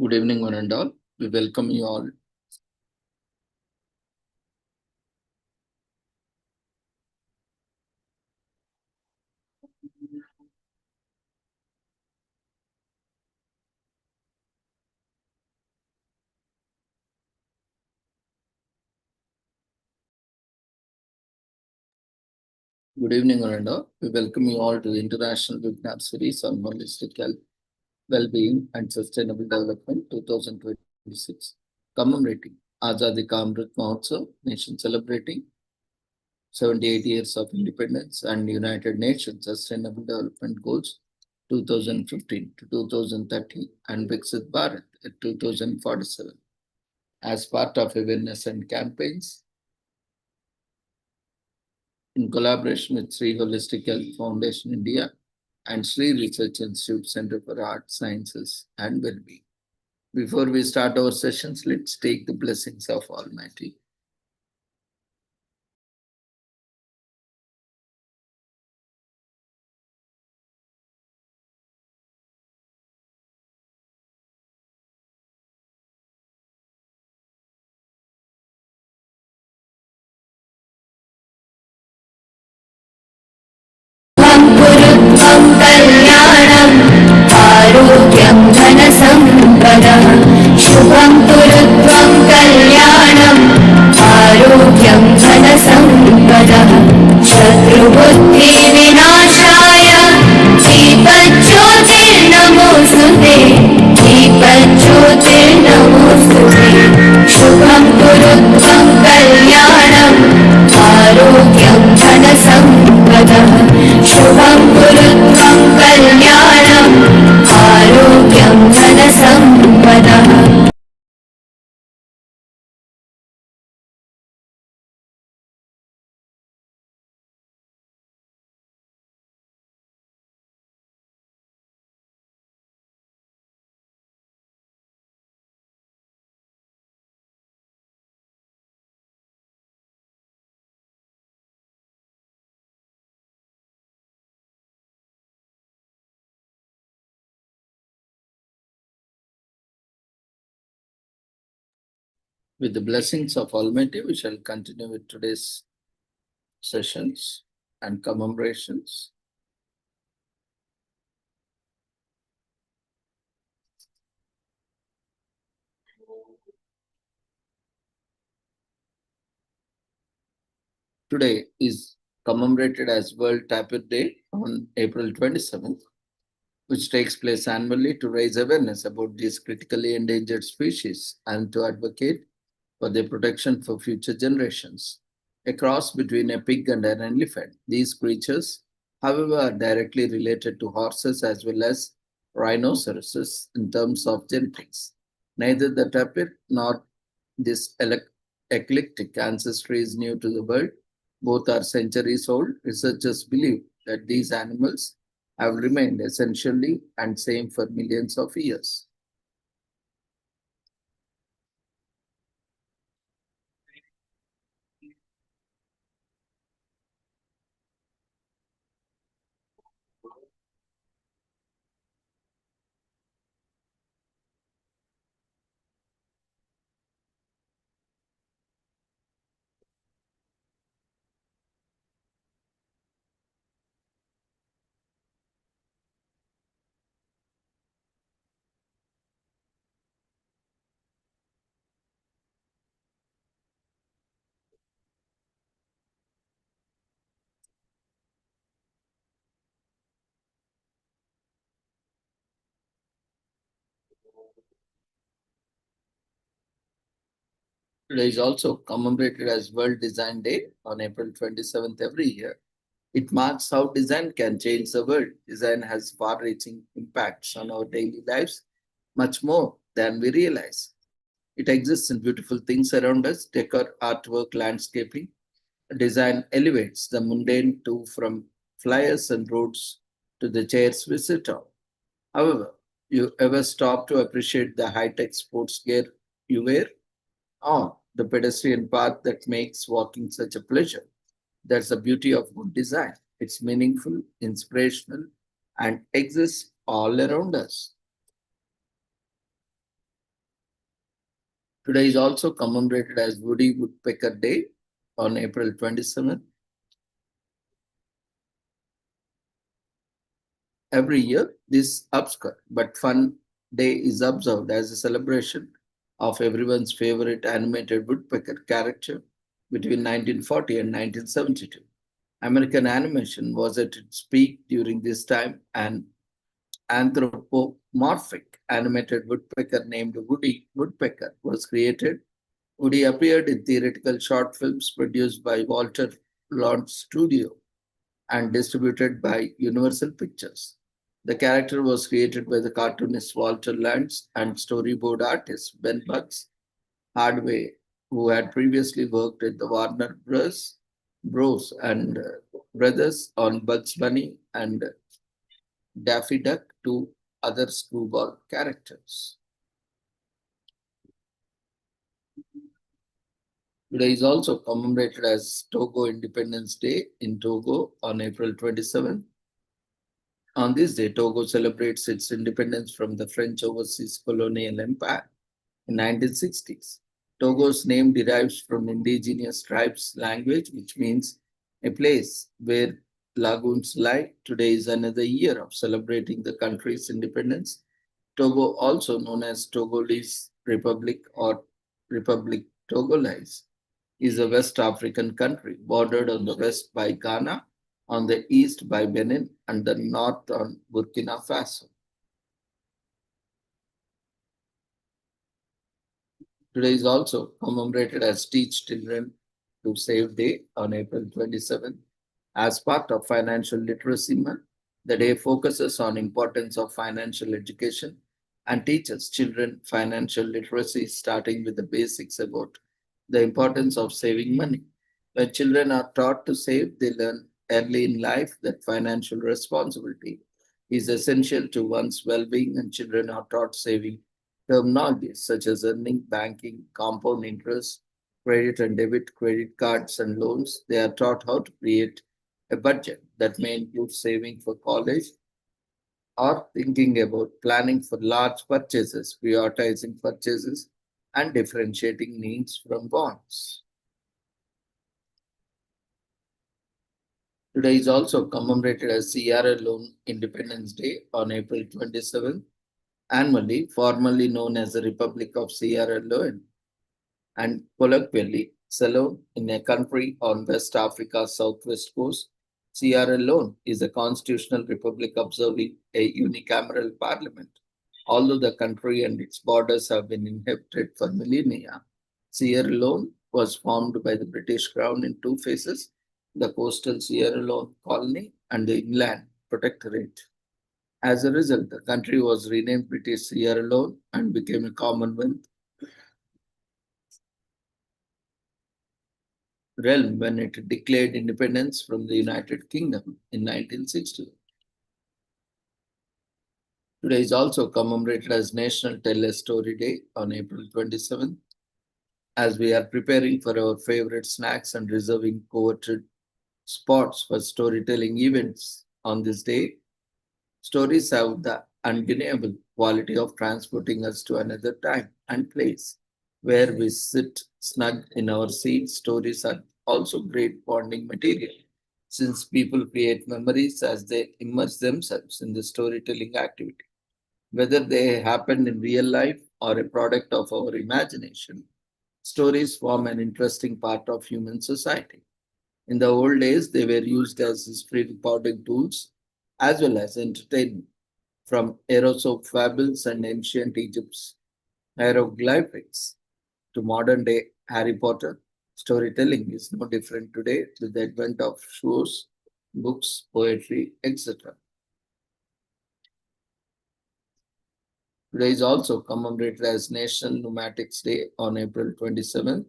Good evening, one and all. We welcome you all. Good evening, one and all. We welcome you all to the International Webinar Series on Holistic Health, Well-being and Sustainable Development 2026, commemorating Azadi Ka Amrit Mahotsav, nation celebrating 78 years of independence and United Nations Sustainable Development Goals 2015 to 2030 and Viksit Bharat at 2047. As part of awareness and campaigns, in collaboration with Sri Holistic Health Foundation India and Sri Research Institute Center for Art, Sciences and Wellbeing. Before we start our sessions, let's take the blessings of Almighty. पुरुत्वं कल्याणम् आरोग्यं धनसम्पदः शुभं पुरुत्वं कल्याणम् आरोग्यं धनसम्पदः शत्रुबुद्धिविनाशाय दीपज्योतिर्नमोऽस्तु ते दीपज्योतिर्नमोऽस्तु ते शुभं पुरुत्वं कल्याणम् आरोग्यं धनसम्पदः शुभं पुरुत्वं कल्याणम् आरोग्यं धनसम्पदः With the blessings of Almighty, we shall continue with today's sessions and commemorations. Today is commemorated as World Tapir Day on April 27th, which takes place annually to raise awareness about these critically endangered species and to advocate for their protection for future generations. A cross between a pig and an elephant, these creatures, however, are directly related to horses as well as rhinoceroses in terms of genetics. Neither the tapir nor this eclectic ancestry is new to the world. Both are centuries old. Researchers believe that these animals have remained essentially and same for millions of years. Today is also commemorated as World Design Day on April 27th every year. It marks how design can change the world. Design has far reaching impacts on our daily lives, much more than we realize. It exists in beautiful things around us, decor, artwork, landscaping. Design elevates the mundane too, from flyers and roads to the chairs we sit on. However, you ever stop to appreciate the high-tech sports gear you wear? Or the pedestrian path that makes walking such a pleasure? That's the beauty of good design. It's meaningful, inspirational, and exists all around us. Today is also commemorated as Woody Woodpecker Day on April 27th. Every year, this obscure but fun day is observed as a celebration of everyone's favorite animated woodpecker character between 1940 and 1972. American animation was at its peak during this time, and anthropomorphic animated woodpecker named Woody Woodpecker was created. Woody appeared in theatrical short films produced by Walter Lantz Studio and distributed by Universal Pictures. The character was created by the cartoonist Walter Lantz and storyboard artist Ben Bugs Hardway, who had previously worked at the Warner Bros. And Brothers on Bugs Bunny and Daffy Duck to other screwball characters. Today is also commemorated as Togo Independence Day in Togo on April 27th. On this day, Togo celebrates its independence from the French overseas colonial empire in 1960s. Togo's name derives from indigenous tribes' language, which means a place where lagoons lie. Today is another year of celebrating the country's independence. Togo, also known as Togolese Republic or Republic Togolese, is a West African country bordered on the west by Ghana, on the east by Benin, and the north on Burkina Faso. Today is also commemorated as Teach Children to Save Day on April 27th. As part of Financial Literacy Month, the day focuses on importance of financial education and teaches children financial literacy, starting with the basics about the importance of saving money. When children are taught to save, they learn early in life that financial responsibility is essential to one's well-being, and children are taught saving terminologies such as earning, banking, compound interest, credit and debit, credit cards and loans. They are taught how to create a budget that may include saving for college or thinking about planning for large purchases, prioritizing purchases, and differentiating needs from wants. Today is also commemorated as Sierra Leone Independence Day on April 27th. Annually, formerly known as the Republic of Sierra Leone, and colloquially Ceylon, in a country on West Africa's southwest coast. Sierra Leone is a constitutional republic observing a unicameral parliament. Although the country and its borders have been inhabited for millennia, Sierra Leone was formed by the British Crown in two phases: the coastal Sierra Leone colony and the inland protectorate. As a result, the country was renamed British Sierra Leone and became a Commonwealth realm when it declared independence from the United Kingdom in 1960. Today is also commemorated as National Tell a Story Day on April 27th. As we are preparing for our favorite snacks and reserving coveted spots for storytelling events on this day, stories have the undeniable quality of transporting us to another time and place where we sit snug in our seats. Stories are also great bonding material since people create memories as they immerse themselves in the storytelling activity. Whether they happened in real life or a product of our imagination, stories form an interesting part of human society. In the old days, they were used as history recording tools as well as entertainment. From Aesop fables and ancient Egypt's hieroglyphics to modern day Harry Potter, storytelling is no different today with the advent of shows, books, poetry, etc. Today is also commemorated as National Pneumatics Day on April 27th.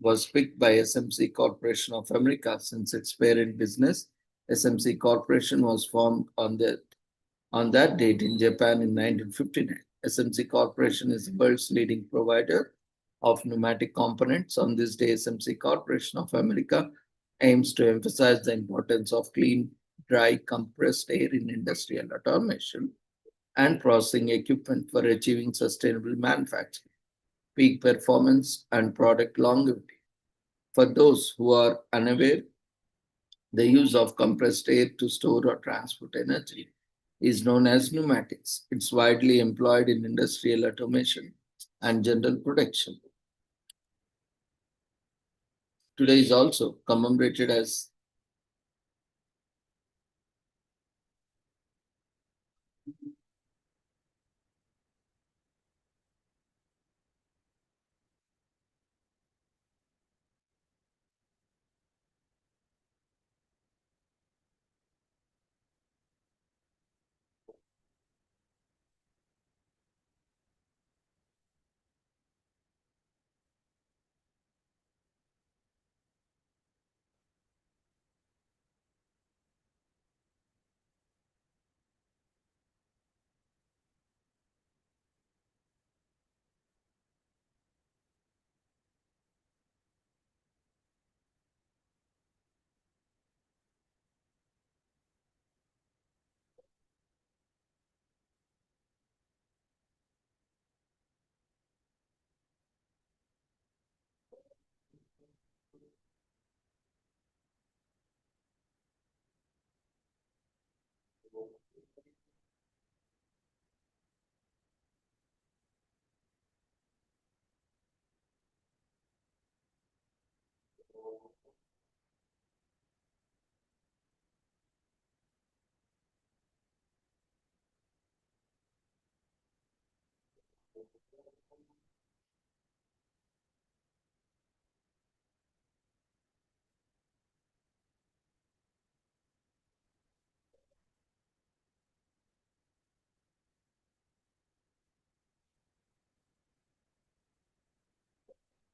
Was picked by SMC Corporation of America since its parent business. SMC Corporation was formed on that date in Japan in 1959. SMC Corporation is the world's leading provider of pneumatic components. On this day, SMC Corporation of America aims to emphasize the importance of clean, dry, compressed air in industrial automation and processing equipment for achieving sustainable manufacturing. peak performance, and product longevity. For those who are unaware, the use of compressed air to store or transport energy is known as pneumatics. It's widely employed in industrial automation and general production. Today is also commemorated as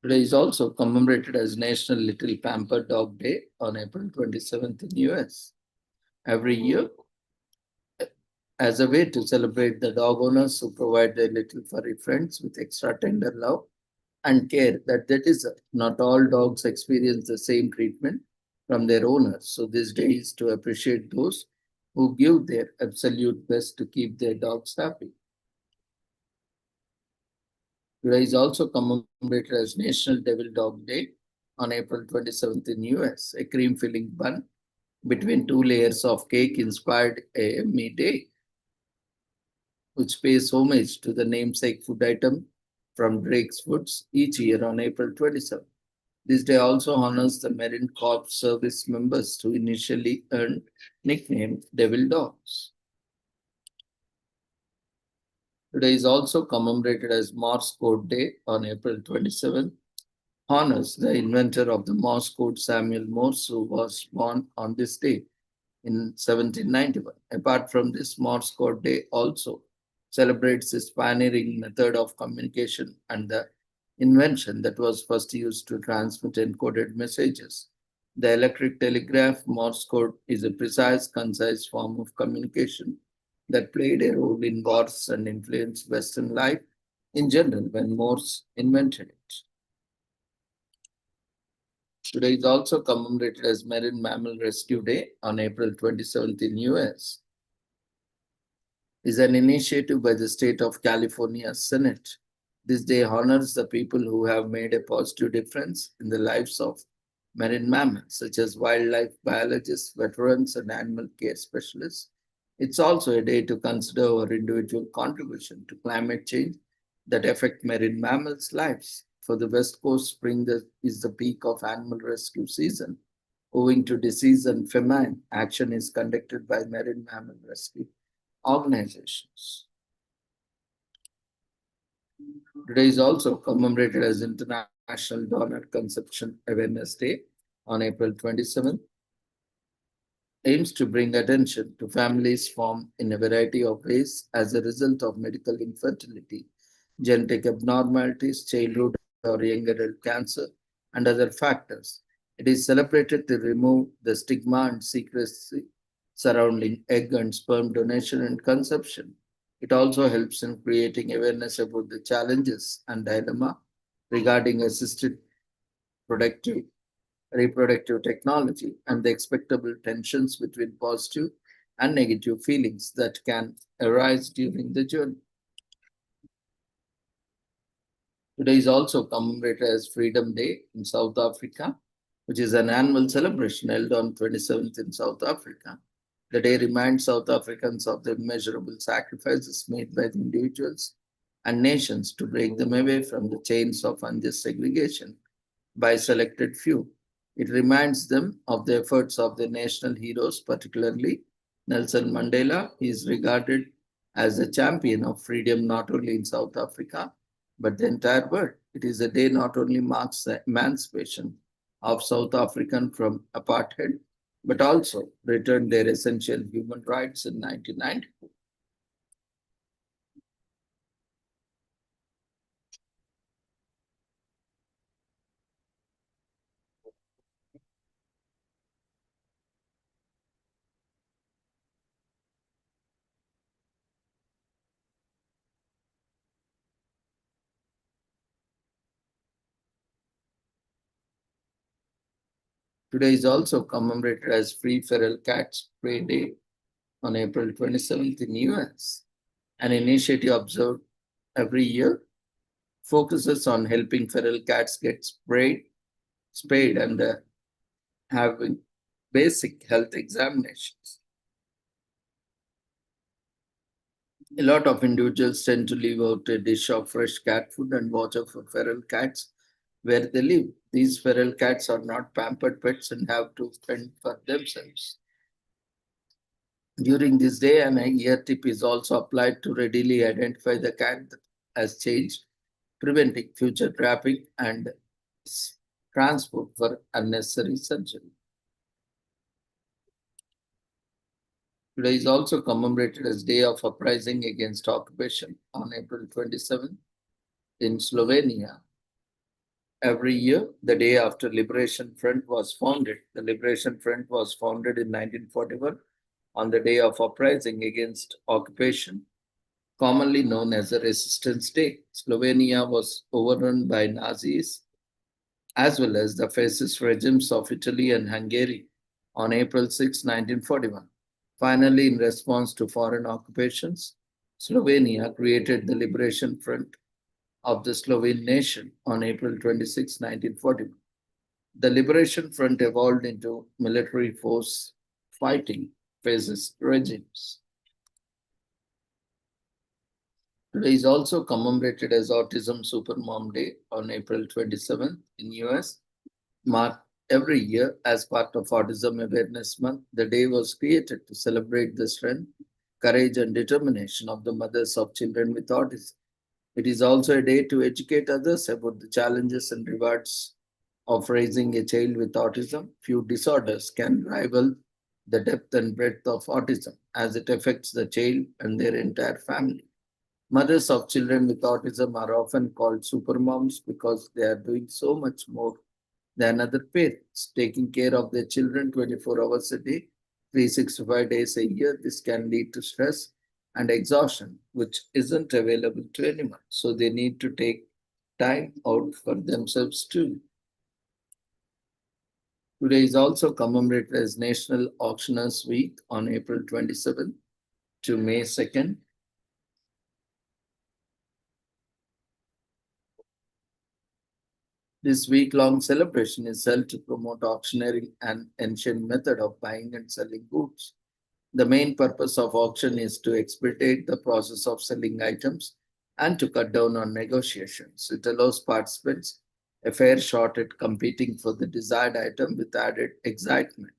Today is also commemorated as National Little Pampered Dog Day on April 27th in US. Every year, as a way to celebrate the dog owners who provide their little furry friends with extra tender love and care that they deserve. Not all dogs experience the same treatment from their owners, so this day is to appreciate those who give their absolute best to keep their dogs happy. Today is also commemorated as National Devil Dog Day on April 27th in US. A cream filling bun between two layers of cake inspired a me day, which pays homage to the namesake food item from Drake's Foods each year on April 27th. This day also honors the Marine Corps service members who initially earned nickname Devil Dogs. Today is also commemorated as Morse Code Day on April 27th, honors the inventor of the Morse code Samuel Morse, who was born on this day in 1791. Apart from this, Morse code day also celebrates this pioneering method of communication and the invention that was first used to transmit encoded messages. The electric telegraph Morse code is a precise, concise form of communication that played a role in wars and influenced Western life in general when Morse invented it. Today is also commemorated as Marine Mammal Rescue Day on April 27th in US. Is an initiative by the state of California Senate. This day honors the people who have made a positive difference in the lives of marine mammals, such as wildlife biologists, veterans, and animal care specialists. It's also a day to consider our individual contribution to climate change that affect marine mammals' lives. For the West Coast, spring is the peak of animal rescue season. Owing to disease and famine, action is conducted by marine mammal rescue organizations. Today is also commemorated as International Donor Conception Awareness Day on April 27th. Aims to bring attention to families formed in a variety of ways as a result of medical infertility, genetic abnormalities, childhood or young adult cancer, and other factors. It is celebrated to remove the stigma and secrecy surrounding egg and sperm donation and conception. It also helps in creating awareness about the challenges and dilemma regarding assisted productive reproductive technology and the expectable tensions between positive and negative feelings that can arise during the journey. Today is also commemorated as Freedom Day in South Africa, which is an annual celebration held on 27th in South Africa. The day reminds South Africans of the immeasurable sacrifices made by the individuals and nations to break them away from the chains of unjust segregation by selected few. It reminds them of the efforts of the national heroes, particularly Nelson Mandela. He is regarded as a champion of freedom not only in South Africa but the entire world. It is a day not only marks the emancipation of South African from apartheid, but also returned their essential human rights in 1990. Today is also commemorated as Free Feral Cats Spray Day on April 27th in US. An initiative observed every year focuses on helping feral cats get spayed, and having basic health examinations. A lot of individuals tend to leave out a dish of fresh cat food and watch out for feral cats where they live. These feral cats are not pampered pets and have to fend for themselves. During this day, an ear tip is also applied to readily identify the cat that has changed, preventing future trapping and transport for unnecessary surgery. Today is also commemorated as Day of Uprising Against Occupation on April 27th in Slovenia. Every year, the day after Liberation Front was founded. The Liberation Front was founded in 1941 on the day of uprising against occupation, commonly known as the Resistance Day. Slovenia was overrun by Nazis as well as the fascist regimes of Italy and Hungary on April 6, 1941. Finally, in response to foreign occupations, Slovenia created the Liberation Front of the Slovene nation on April 26, 1941. The Liberation Front evolved into military force fighting fascist regimes. Today is also commemorated as Autism Supermom Day on April 27th in US. Marked every year as part of Autism Awareness Month, the day was created to celebrate the strength, courage, and determination of the mothers of children with autism. It is also a day to educate others about the challenges and rewards of raising a child with autism. Few disorders can rival the depth and breadth of autism as it affects the child and their entire family. Mothers of children with autism are often called supermoms because they are doing so much more than other parents, taking care of their children 24 hours a day, 365 days a year. This can lead to stress and exhaustion, which isn't available to anyone. So they need to take time out for themselves too. Today is also commemorated as National Auctioneers Week on April 27th to May 2nd. This week-long celebration is held to promote auctioneering, an ancient method of buying and selling goods. The main purpose of auction is to expedite the process of selling items and to cut down on negotiations. It allows participants a fair shot at competing for the desired item with added excitement.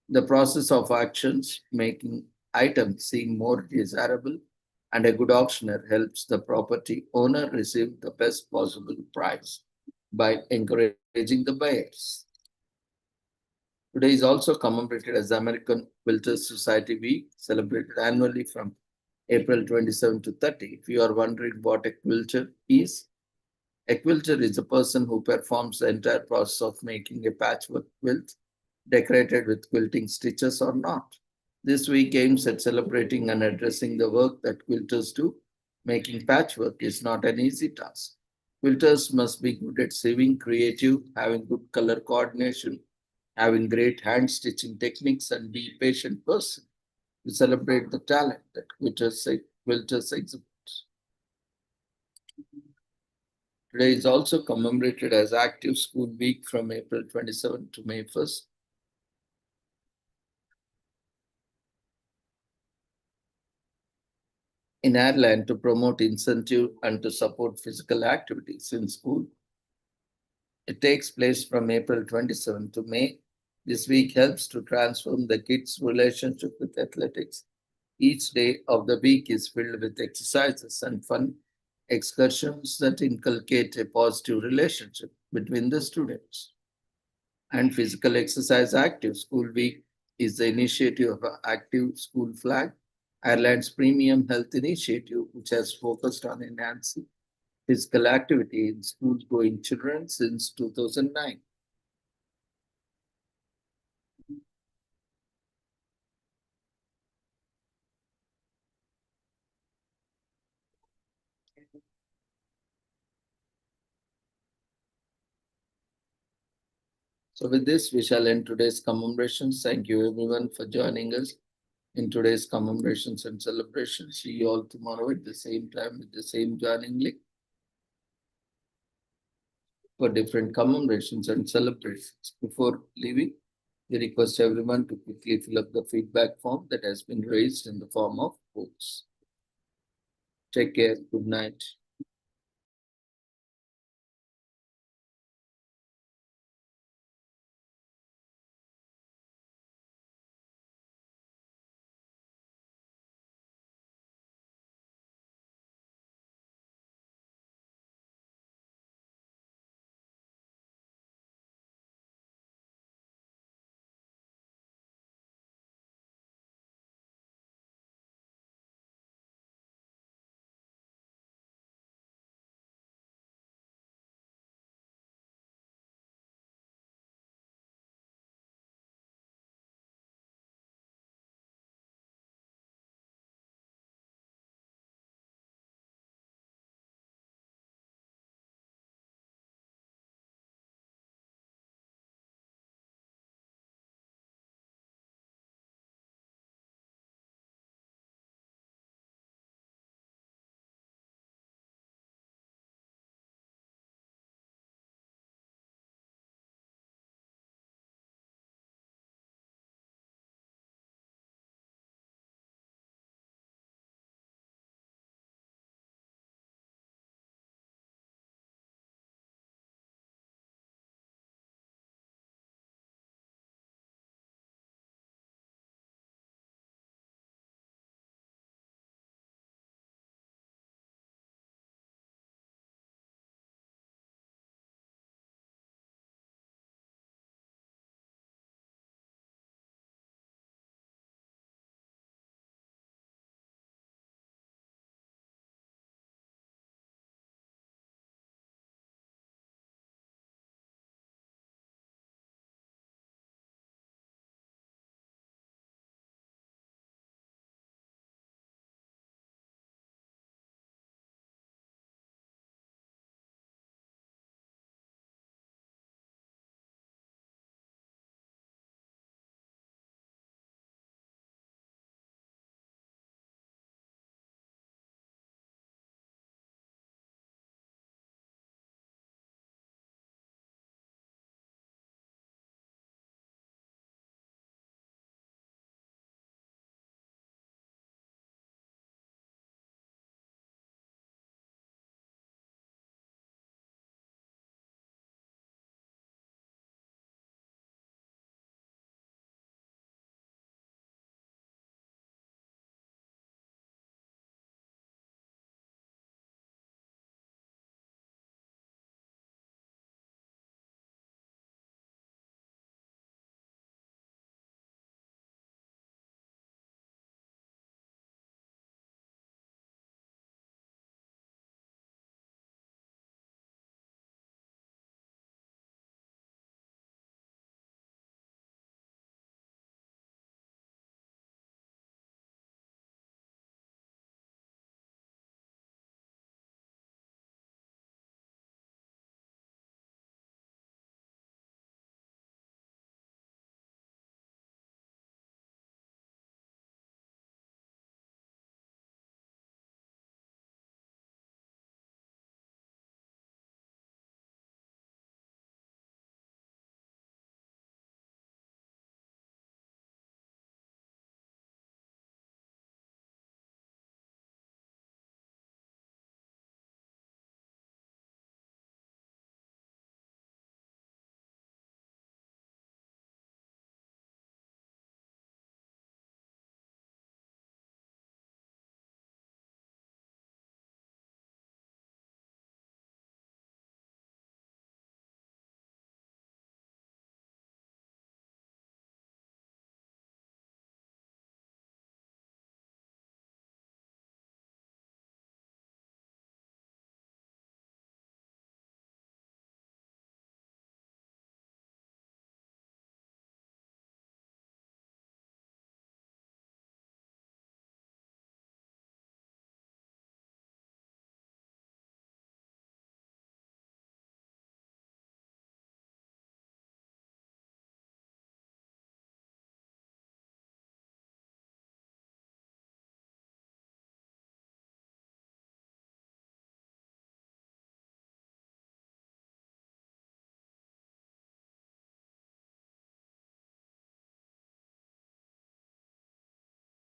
The process of auctions making items seem more desirable, and a good auctioneer helps the property owner receive the best possible price by encouraging the buyers. Today is also commemorated as American Quilters Society Week, celebrated annually from April 27 to 30. If you are wondering what a quilter is, a quilter is a person who performs the entire process of making a patchwork quilt, decorated with quilting stitches or not. This week aims at celebrating and addressing the work that quilters do. Making patchwork is not an easy task. Quilters must be good at sewing, creative, having good color coordination, having great hand stitching techniques, and be a patient person. We celebrate the talent that quilters exhibit. Today is also commemorated as Active School Week from April 27 to May 1st. In Ireland to promote incentive and to support physical activities in school. It takes place from April 27 to May. This week helps to transform the kids' relationship with athletics. Each day of the week is filled with exercises and fun excursions that inculcate a positive relationship between the students. And Physical Exercise Active School Week is the initiative of Active School Flag, Ireland's premium health initiative, which has focused on enhancing physical activity in school-going children since 2009. So with this, we shall end today's commemorations. Thank you everyone for joining us in today's commemorations and celebrations. See you all tomorrow at the same time with the same joining link for different commemorations and celebrations. Before leaving, we request everyone to quickly fill up the feedback form that has been raised in the form of votes. Take care. Good night.